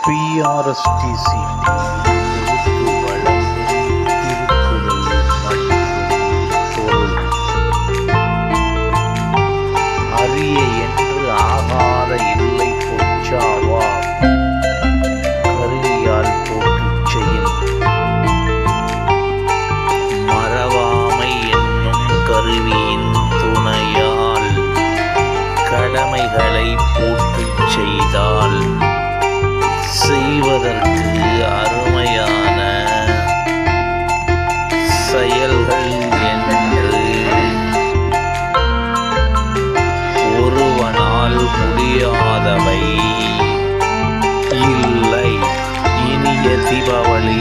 PRSTC தொகுத்து வழங்கும் திருக்குறள் மற்றும் பொருள். அரிய என்று ஆகாத இல்லை பொச்சாவா கருவியால் போற்றுச் செயல். மறவாமை என்னும் கருவியின் துணையால் கடமைகளை போற்றுச் செய்தால் செய்வதற்கு அருமையான செயல்கள் என்று ஒருவனால் முடியாதவை இல்லை. இனிய தீபாவளி.